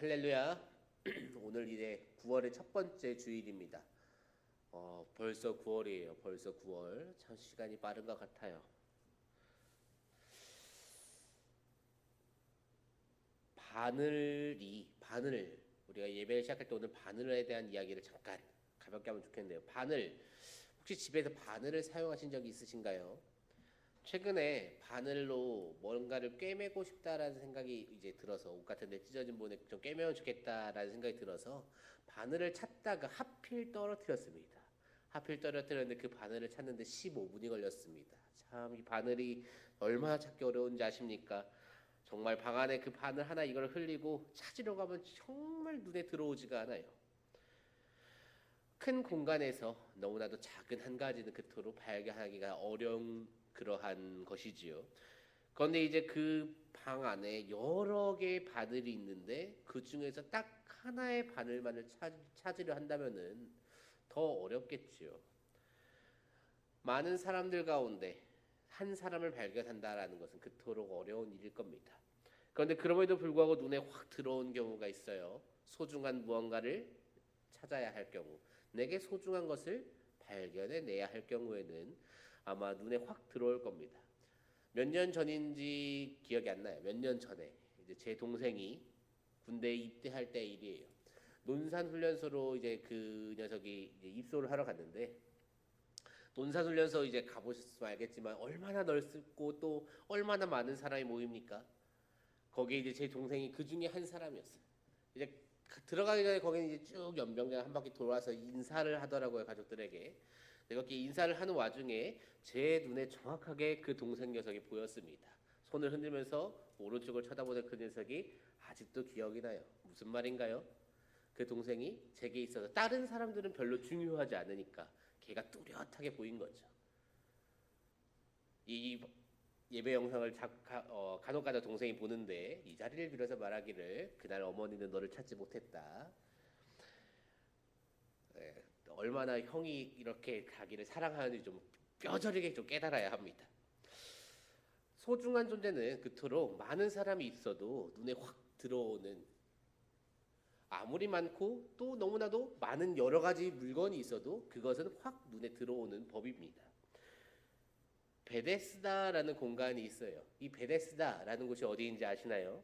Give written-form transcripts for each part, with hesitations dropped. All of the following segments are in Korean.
할렐루야. 오늘 이제 9월의 첫 번째 주일입니다. 벌써 9월이에요. 벌써 9월. 참 시간이 빠른 것 같아요. 바늘 우리가 예배를 시작할 때 오늘 바늘에 대한 이야기를 잠깐 가볍게 하면 좋겠는데요. 바늘 혹시 집에서 바늘을 사용하신 적이 있으신가요? 최근에 바늘로 뭔가를 꿰매고 싶다라는 생각이 이제 들어서 옷 같은 데 찢어진 부분에 좀 꿰매면 좋겠다라는 생각이 들어서 바늘을 찾다가 하필 떨어뜨렸습니다. 하필 떨어뜨렸는데 그 바늘을 찾는데 15분이 걸렸습니다. 참 이 바늘이 얼마나 찾기 어려운지 아십니까? 정말 방 안에 그 바늘 하나 이걸 흘리고 찾으러 가면 정말 눈에 들어오지가 않아요. 큰 공간에서 너무나도 작은 한 가지는 그토록 발견하기가 어려운 그러한 것이지요. 그런데 이제 그 방 안에 여러 개의 바늘이 있는데 그 중에서 딱 하나의 바늘만을 찾으려 한다면은 더 어렵겠지요. 많은 사람들 가운데 한 사람을 발견한다라는 것은 그토록 어려운 일일 겁니다. 그런데 그럼에도 불구하고 눈에 확 들어온 경우가 있어요. 소중한 무언가를 찾아야 할 경우, 내게 소중한 것을 발견해내야 할 경우에는 아마 눈에 확 들어올 겁니다. 몇 년 전인지 기억이 안 나요. 몇 년 전에 이제 제 동생이 군대에 입대할 때 일이에요. 논산훈련소로 이제 그 녀석이 이제 입소를 하러 갔는데, 논산훈련소 이제 가보셨으면 알겠지만 얼마나 넓고 또 얼마나 많은 사람이 모입니까? 거기에 이제 제 동생이 그 중에 한 사람이었어요. 이제 들어가기 전에 거기는 이제 쭉 연병장 한 바퀴 돌아서 인사를 하더라고요, 가족들에게. 그렇게 인사를 하는 와중에 제 눈에 정확하게 그 동생 녀석이 보였습니다. 손을 흔들면서 오른쪽을 쳐다보는 그 녀석이 아직도 기억이 나요. 무슨 말인가요? 그 동생이 제게 있어서 다른 사람들은 별로 중요하지 않으니까 걔가 뚜렷하게 보인 거죠. 이 예배 영상을 간혹가다 동생이 보는데 이 자리를 빌어서 말하기를, 그날 어머니는 너를 찾지 못했다. 얼마나 형이 이렇게 자기를 사랑하는지 좀 뼈저리게 좀 깨달아야 합니다. 소중한 존재는 그토록 많은 사람이 있어도 눈에 확 들어오는, 아무리 많고 또 너무나도 많은 여러 가지 물건이 있어도 그것은 확 눈에 들어오는 법입니다. 베데스다라는 공간이 있어요. 이 베데스다라는 곳이 어디인지 아시나요?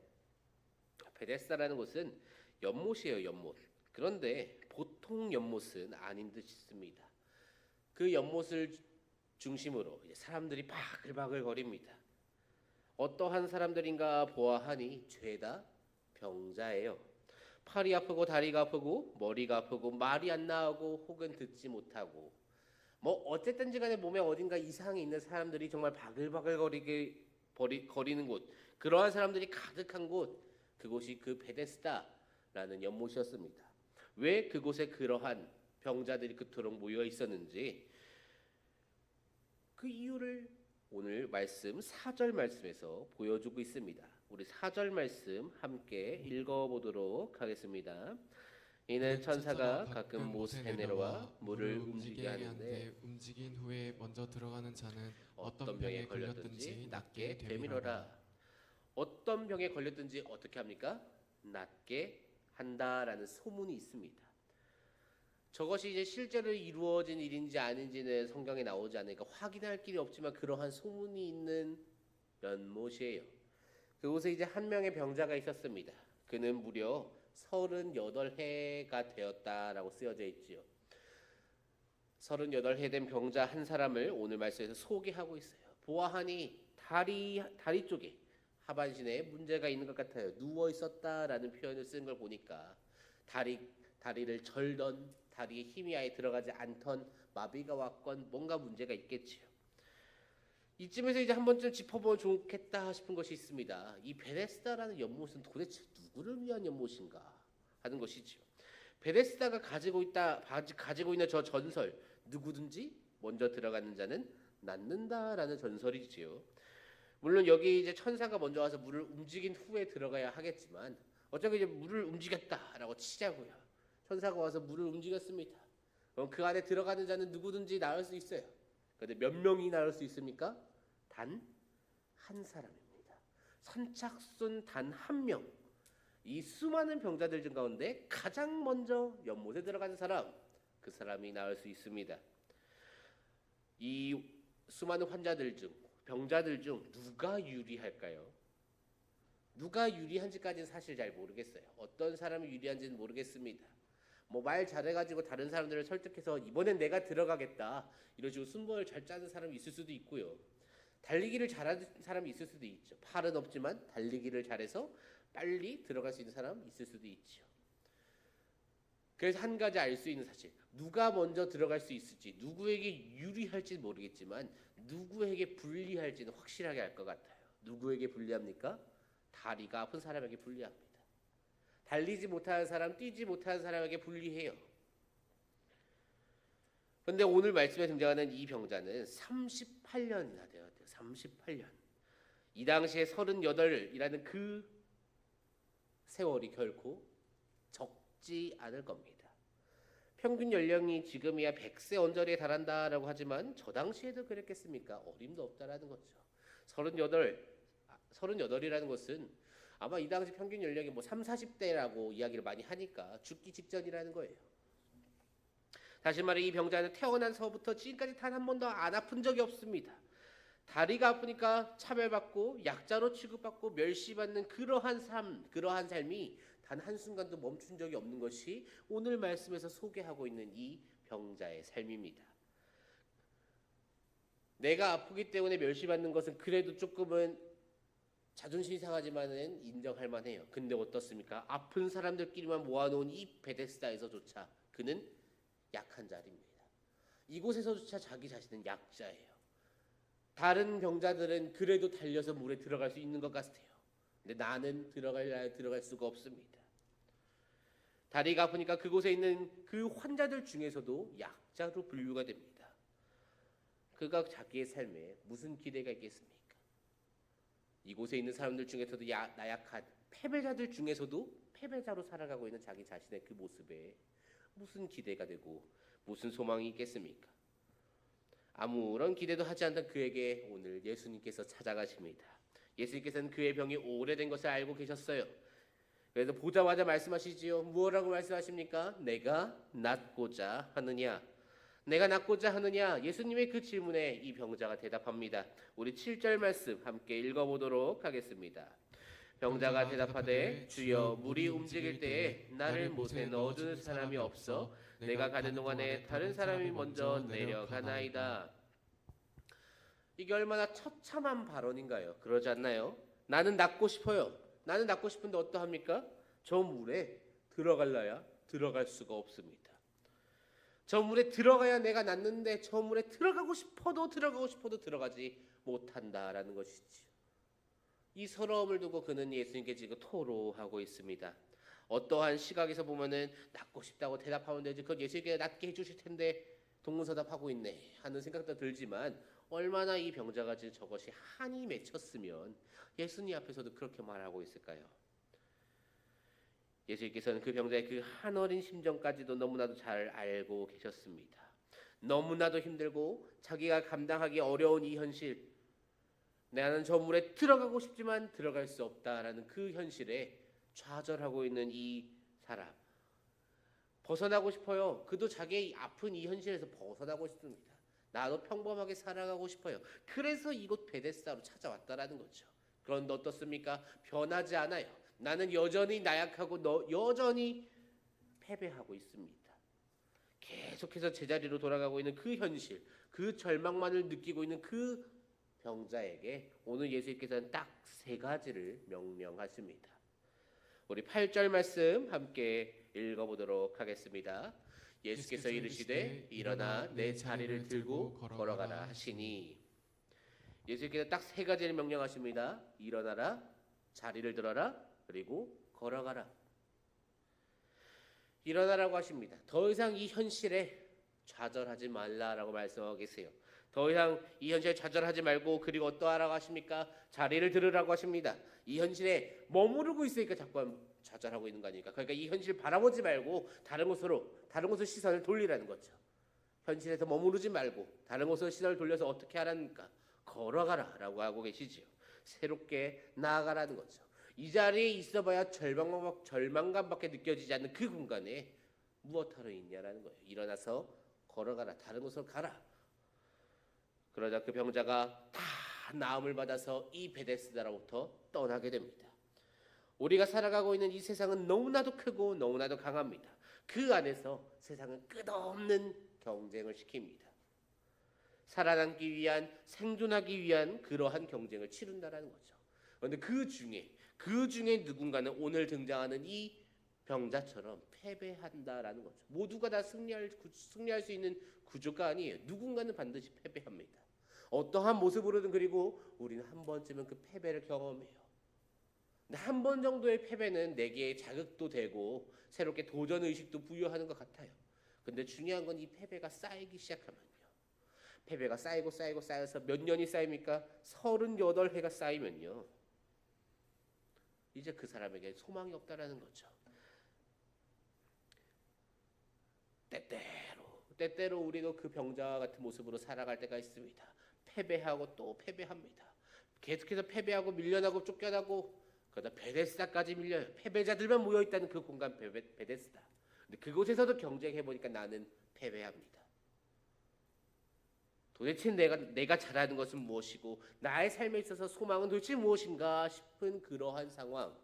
베데스다라는 곳은 연못이에요, 연못. 그런데 보통 연못은 아닌 듯 싶습니다. 그 연못을 중심으로 사람들이 바글바글 거립니다. 어떠한 사람들인가 보아하니 죄다 병자예요. 팔이 아프고 다리가 아프고 머리가 아프고 말이 안 나오고 혹은 듣지 못하고, 뭐 어쨌든지 간에 몸에 어딘가 이상이 있는 사람들이 정말 바글바글 거리는 곳, 그러한 사람들이 가득한 곳, 그곳이 그 베데스다라는 연못이었습니다. 왜 그곳에 그러한 병자들이 그토록 모여 있었는지 그 이유를 오늘 말씀 4절 말씀에서 보여주고 있습니다. 우리 4절 말씀 함께 읽어보도록 하겠습니다. 이는 천사가 가끔 못에 내려와 물을 움직이게 하는데 움직인 후에 먼저 들어가는 자는 어떤 병에 걸렸든지 낫게 되밀어라. 어떤 병에 걸렸든지 어떻게 합니까? 낫게 한다라는 소문이 있습니다. 저것이 이제 실제로 이루어진 일인지 아닌지는 성경에 나오지 않으니까 확인할 길이 없지만 그러한 소문이 있는 연못이에요. 그곳에 이제 한 명의 병자가 있었습니다. 그는 무려 38해가 되었다라고 쓰여져 있지요. 38해 된 병자 한 사람을 오늘 말씀에서 소개하고 있어요. 보아하니 다리 쪽에 하반신에 문제가 있는 것 같아요. 누워 있었다라는 표현을 쓴 걸 보니까 다리를 절던, 다리에 힘이 아예 들어가지 않던, 마비가 왔건 뭔가 문제가 있겠지요. 이쯤에서 이제 한 번쯤 짚어보면 좋겠다 싶은 것이 있습니다. 이 베데스다라는 연못은 도대체 누구를 위한 연못인가 하는 것이지요. 베데스다가 가지고 있는 저 전설, 누구든지 먼저 들어가는 자는 낫는다라는 전설이지요. 물론 여기 이제 천사가 먼저 와서 물을 움직인 후에 들어가야 하겠지만 어차피 이제 물을 움직였다라고 치자고요. 천사가 와서 물을 움직였습니다. 그럼 그 안에 들어가는 자는 누구든지 나을 수 있어요. 그런데 몇 명이 나을 수 있습니까? 단 한 사람입니다. 선착순 단 한 명. 이 수많은 병자들 중 가운데 가장 먼저 연못에 들어가는 사람, 그 사람이 나을 수 있습니다. 이 수많은 환자들 중, 병자들 중 누가 유리할까요? 누가 유리한지까지는 사실 잘 모르겠어요. 어떤 사람이 유리한지는 모르겠습니다. 뭐 말 잘해가지고 다른 사람들을 설득해서 이번엔 내가 들어가겠다 이런 식으로 순번을 잘 짜는 사람이 있을 수도 있고요. 달리기를 잘하는 사람이 있을 수도 있죠. 팔은 없지만 달리기를 잘해서 빨리 들어갈 수 있는 사람 있을 수도 있죠. 그래서 한 가지 알 수 있는 사실, 누가 먼저 들어갈 수 있을지, 누구에게 유리할지는 모르겠지만 누구에게 불리할지는 확실하게 알 것 같아요. 누구에게 불리합니까? 다리가 아픈 사람에게 불리합니다. 달리지 못하는 사람, 뛰지 못하는 사람에게 불리해요. 그런데 오늘 말씀에 등장하는 이 병자는 38년이나 되었대요. 38년. 이 당시에 38이라는 그 세월이 결코 적지 않을 겁니다. 평균 연령이 지금이야 100세 언저리에 달한다라고 하지만 저 당시에도 그랬겠습니까? 어림도 없다라는 거죠. 38이라는 것은 아마 이 당시 평균 연령이 뭐 3, 40대라고 이야기를 많이 하니까 죽기 직전이라는 거예요. 다시 말해 이 병자는 태어나서부터 지금까지 단 한 번도 안 아픈 적이 없습니다. 다리가 아프니까 차별받고 약자로 취급받고 멸시받는 그러한 삶이 단 한순간도 멈춘 적이 없는 것이 오늘 말씀에서 소개하고 있는 이 병자의 삶입니다. 내가 아프기 때문에 멸시받는 것은 그래도 조금은 자존심이 상하지만은 인정할 만해요. 근데 어떻습니까? 아픈 사람들끼리만 모아놓은 이 베데스다에서조차 그는 약한 자리입니다. 이곳에서조차 자기 자신은 약자예요. 다른 병자들은 그래도 달려서 물에 들어갈 수 있는 것 같아요. 근데 나는 들어갈 수가 없습니다. 다리가 아프니까 그곳에 있는 그 환자들 중에서도 약자로 분류가 됩니다. 그가 자기의 삶에 무슨 기대가 있겠습니까? 이곳에 있는 사람들 중에서도 나약한 패배자들 중에서도 패배자로 살아가고 있는 자기 자신의 그 모습에 무슨 기대가 되고 무슨 소망이 있겠습니까? 아무런 기대도 하지 않던 그에게 오늘 예수님께서 찾아가십니다. 예수님께서는 그의 병이 오래된 것을 알고 계셨어요. 그래서 보자마자 말씀하시지요. 무엇라고 말씀하십니까? 내가 낫고자 하느냐? 내가 낫고자 하느냐? 예수님의 그 질문에 이 병자가 대답합니다. 우리 7절 말씀 함께 읽어보도록 하겠습니다. 병자가 대답하되 주여 물이 움직일 때에 나를 못에 넣어주는 사람이 없어 내가 가는 동안에 다른 사람이 먼저 내려가나이다. 이게 얼마나 처참한 발언인가요? 그러지 않나요? 나는 낫고 싶어요. 나는 낫고 싶은데 어떠합니까? 저 물에 들어갈라야 들어갈 수가 없습니다. 저 물에 들어가야 내가 낫는데 저 물에 들어가고 싶어도 들어가지 못한다라는 것이지요. 이 서러움을 두고 그는 예수님께 지금 토로하고 있습니다. 어떠한 시각에서 보면은 낫고 싶다고 대답하면 되지 그건 예수님께 낫게 해주실 텐데 동문서답하고 있네 하는 생각도 들지만 얼마나 이 병자가 지금 저것이 한이 맺혔으면 예수님 앞에서도 그렇게 말하고 있을까요? 예수님께서는 그 병자의 그 한어린 심정까지도 너무나도 잘 알고 계셨습니다. 너무나도 힘들고 자기가 감당하기 어려운 이 현실, 나는 저 물에 들어가고 싶지만 들어갈 수 없다라는 그 현실에 좌절하고 있는 이 사람, 벗어나고 싶어요. 그도 자기의 아픈 이 현실에서 벗어나고 싶습니다. 나도 평범하게 살아가고 싶어요. 그래서 이곳 베데스다로 찾아왔다라는 거죠. 그런데 어떻습니까? 변하지 않아요. 나는 여전히 나약하고 여전히 패배하고 있습니다. 계속해서 제자리로 돌아가고 있는 그 현실, 그 절망만을 느끼고 있는 그 병자에게 오늘 예수님께서는 딱 세 가지를 명령하십니다. 우리 8절 말씀 함께 읽어보도록 하겠습니다. 예수께서 이르시되 일어나 내 자리를 들고 걸어가라 하시니, 예수께서 딱 세 가지를 명령하십니다. 일어나라, 자리를 들어라, 그리고 걸어가라. 일어나라고 하십니다. 더 이상 이 현실에 좌절하지 말라라고 말씀하고 계세요. 더 이상 이 현실에 좌절하지 말고 그리고 어떠하라고 하십니까? 자리를 들으라고 하십니다. 이 현실에 머무르고 있으니까 자꾸 좌절하고 있는 거 아닙니까? 그러니까 이 현실 바라보지 말고 다른 곳으로 시선을 돌리라는 거죠. 현실에서 머무르지 말고 다른 곳으로 시선을 돌려서 어떻게 하라니까? 걸어가라라고 하고 계시지요. 새롭게 나아가라는 거죠. 이 자리에 있어봐야 절망감밖에 느껴지지 않는 그 공간에 무엇하러 있냐라는 거예요. 일어나서 걸어가라. 다른 곳으로 가라. 그러자 그 병자가 다 나음을 받아서 이 베데스다로부터 떠나게 됩니다. 우리가 살아가고 있는 이 세상은 너무나도 크고 너무나도 강합니다. 그 안에서 세상은 끝없는 경쟁을 시킵니다. 살아남기 위한, 생존하기 위한 그러한 경쟁을 치른다라는 거죠. 그런데 그 중에 누군가는 오늘 등장하는 이 병자처럼 패배한다라는 거죠. 모두가 다 승리할 수 있는 구조가 아니에요. 누군가는 반드시 패배합니다. 어떠한 모습으로든. 그리고 우리는 한 번쯤은 그 패배를 경험해요. 근데 한 번 정도의 패배는 내게 자극도 되고 새롭게 도전 의식도 부여하는 것 같아요. 근데 중요한 건 이 패배가 쌓이기 시작하면요. 패배가 쌓여서 몇 년이 쌓입니까? 38회가 쌓이면요. 이제 그 사람에게 소망이 없다라는 거죠. 때때로 우리도 그 병자와 같은 모습으로 살아갈 때가 있습니다. 패배하고 또 패배합니다. 계속해서 패배하고 밀려나고 쫓겨나고 그러다 베데스다까지 밀려요. 패배자들만 모여있다는 그 공간 베데스다. 근데 그곳에서도 경쟁해보니까 나는 패배합니다. 도대체 내가 잘하는 것은 무엇이고 나의 삶에 있어서 소망은 도대체 무엇인가 싶은 그러한 상황.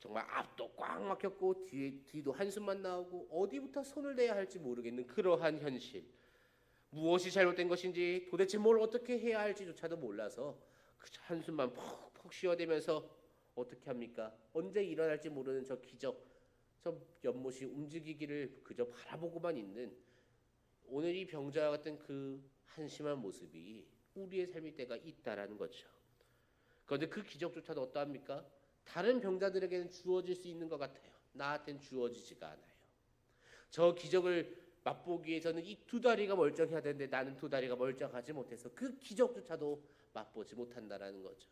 정말 앞도 꽉 막혔고 뒤도 한숨만 나오고 어디부터 손을 대야 할지 모르겠는 그러한 현실. 무엇이 잘못된 것인지 도대체 뭘 어떻게 해야 할지조차도 몰라서 그저 한숨만 푹푹 쉬어대면서 어떻게 합니까? 언제 일어날지 모르는 저 기적, 저 연못이 움직이기를 그저 바라보고만 있는 오늘 이 병자와 같은 그 한심한 모습이 우리의 삶일 때가 있다라는 거죠. 그런데 그 기적조차도 어떠합니까? 다른 병자들에게는 주어질 수 있는 것 같아요. 나한테는 주어지지가 않아요. 저 기적을 맛보기 위해서는 이 두 다리가 멀쩡해야 되는데 나는 두 다리가 멀쩡하지 못해서 그 기적조차도 맛보지 못한다라는 거죠.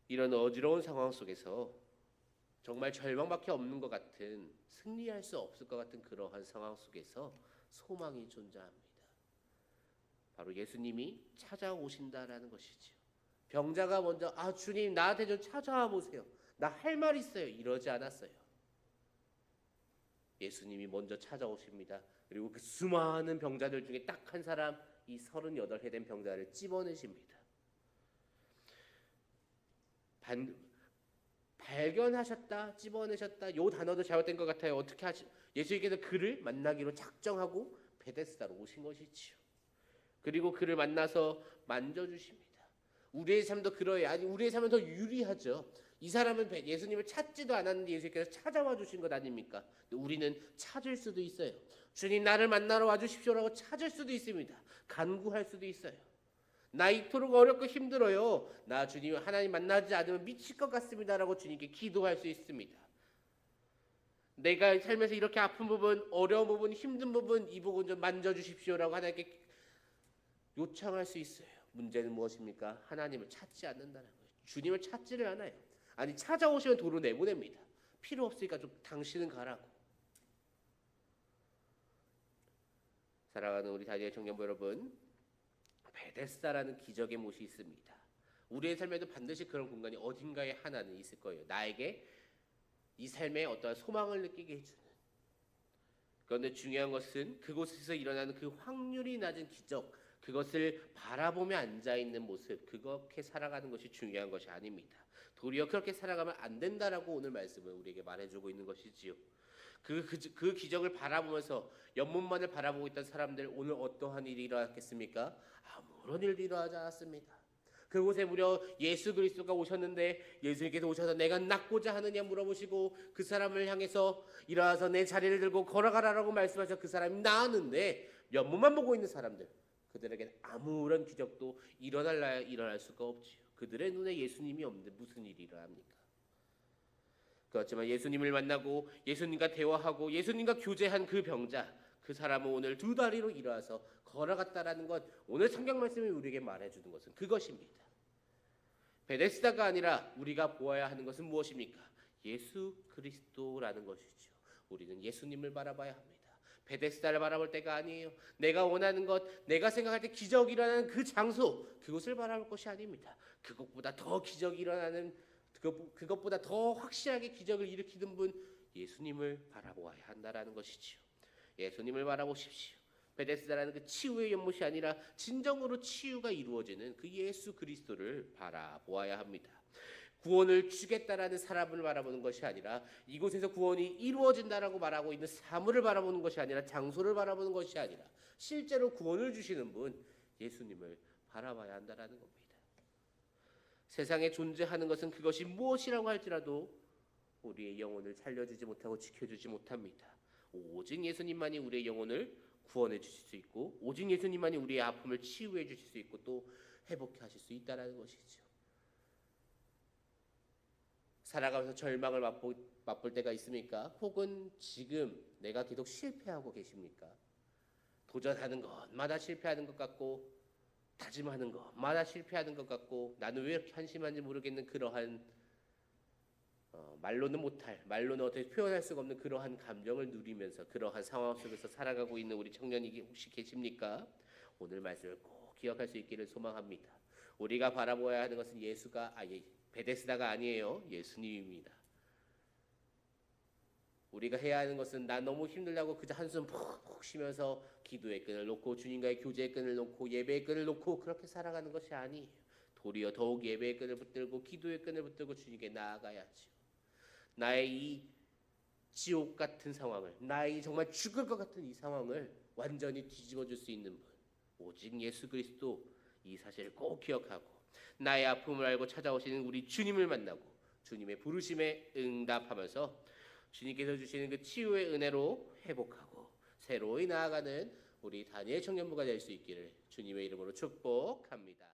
이런 어지러운 상황 속에서 정말 절망밖에 없는 것 같은, 승리할 수 없을 것 같은 그러한 상황 속에서 소망이 존재합니다. 바로 예수님이 찾아오신다라는 것이지요. 병자가 먼저 주님 나한테 좀 찾아와 보세요. 나 할 말 있어요. 이러지 않았어요. 예수님이 먼저 찾아오십니다. 그리고 그 수많은 병자들 중에 딱 한 사람, 이 38해 된 병자를 찝어내십니다. 발견하셨다, 찝어내셨다. 요 단어도 잘못된 것 같아요. 어떻게 예수님께서 그를 만나기로 작정하고 베데스다로 오신 것이지요. 그리고 그를 만나서 만져주십니다. 우리의 삶도 그러해요. 아니 우리의 삶은 더 유리하죠. 이 사람은 예수님을 찾지도 않았는데 예수님께서 찾아와 주신 것 아닙니까? 우리는 찾을 수도 있어요. 주님 나를 만나러 와주십시오라고 찾을 수도 있습니다. 간구할 수도 있어요. 나 이토록 어렵고 힘들어요. 나 주님 하나님 만나지 않으면 미칠 것 같습니다라고 주님께 기도할 수 있습니다. 내가 삶에서 이렇게 아픈 부분, 어려운 부분, 힘든 부분, 이 부분 좀 만져주십시오라고 하나님께 요청할 수 있어요. 문제는 무엇입니까? 하나님을 찾지 않는다는 거예요. 주님을 찾지를 않아요. 아니 찾아오시면 도로 내보냅니다. 필요 없으니까 좀 당신은 가라고. 사랑하는 우리 다니엘 청년부 여러분, 베데스다라는 기적의 못이 있습니다. 우리의 삶에도 반드시 그런 공간이 어딘가에 하나는 있을 거예요. 나에게 이 삶에 어떠한 소망을 느끼게 해주는. 그런데 중요한 것은 그곳에서 일어나는 그 확률이 낮은 기적, 그것을 바라보며 앉아있는 모습, 그렇게 살아가는 것이 중요한 것이 아닙니다. 도리어 그렇게 살아가면 안 된다라고 오늘 말씀을 우리에게 말해주고 있는 것이지요. 그 기적을 바라보면서 연못만을 바라보고 있던 사람들, 오늘 어떠한 일이 일어났겠습니까? 아무런 일도 일어나지 않았습니다. 그곳에 무려 예수 그리스도가 오셨는데 예수님께서 오셔서 내가 낫고자 하느냐 물어보시고 그 사람을 향해서 일어나서 내 자리를 들고 걸어가라라고 말씀하셔서 그 사람이 나았는데 연못만 보고 있는 사람들, 그들에게는 아무런 기적도 일어날 수가 없지요. 그들의 눈에 예수님이 없는데 무슨 일이 일어납니까? 그렇지만 예수님을 만나고 예수님과 대화하고 예수님과 교제한 그 병자, 그 사람은 오늘 두 다리로 일어나서 걸어갔다라는 것, 오늘 성경 말씀이 우리에게 말해주는 것은 그것입니다. 베데스다가 아니라 우리가 보아야 하는 것은 무엇입니까? 예수 그리스도라는 것이죠. 우리는 예수님을 바라봐야 합니다. 베데스다를 바라볼 때가 아니에요. 내가 원하는 것, 내가 생각할 때 기적이 일어나는 그 장소, 그곳을 바라볼 것이 아닙니다. 그것보다 더 기적이 일어나는, 그것보다 더 확실하게 기적을 일으키는 분, 예수님을 바라보아야 한다라는 것이지요. 예수님을 바라보십시오. 베데스다라는 그 치유의 연못이 아니라 진정으로 치유가 이루어지는 그 예수 그리스도를 바라보아야 합니다. 구원을 주겠다라는 사람을 바라보는 것이 아니라 이곳에서 구원이 이루어진다라고 말하고 있는 사물을 바라보는 것이 아니라 장소를 바라보는 것이 아니라 실제로 구원을 주시는 분 예수님을 바라봐야 한다라는 겁니다. 세상에 존재하는 것은 그것이 무엇이라고 할지라도 우리의 영혼을 살려주지 못하고 지켜주지 못합니다. 오직 예수님만이 우리의 영혼을 구원해 주실 수 있고 오직 예수님만이 우리의 아픔을 치유해 주실 수 있고 또 회복해 하실 수 있다는 것이죠. 살아가면서 절망을 맛볼 때가 있습니까? 혹은 지금 내가 계속 실패하고 계십니까? 도전하는 것마다 실패하는 것 같고 다짐하는 것마다 실패하는 것 같고 나는 왜 이렇게 한심한지 모르겠는 그러한 말로는 못할, 말로는 어떻게 표현할 수가 없는 그러한 감정을 누리면서 그러한 상황 속에서 살아가고 있는 우리 청년이 혹시 계십니까? 오늘 말씀을 꼭 기억할 수 있기를 소망합니다. 우리가 바라보아야 하는 것은 베데스다가 아니에요. 예수님입니다. 우리가 해야 하는 것은 나 너무 힘들다고 그저 한숨 푹푹 쉬면서 기도의 끈을 놓고 주님과의 교제의 끈을 놓고 예배의 끈을 놓고 그렇게 살아가는 것이 아니에요. 도리어 더욱 예배의 끈을 붙들고 기도의 끈을 붙들고 주님께 나아가야죠. 나의 이 지옥 같은 상황을, 나의 정말 죽을 것 같은 이 상황을 완전히 뒤집어 줄 수 있는 분 오직 예수 그리스도, 이 사실을 꼭 기억하고 나의 아픔을 알고 찾아오시는 우리 주님을 만나고 주님의 부르심에 응답하면서 주님께서 주시는 그 치유의 은혜로 회복하고 새로이 나아가는 우리 다니엘 청년부가 될 수 있기를 주님의 이름으로 축복합니다.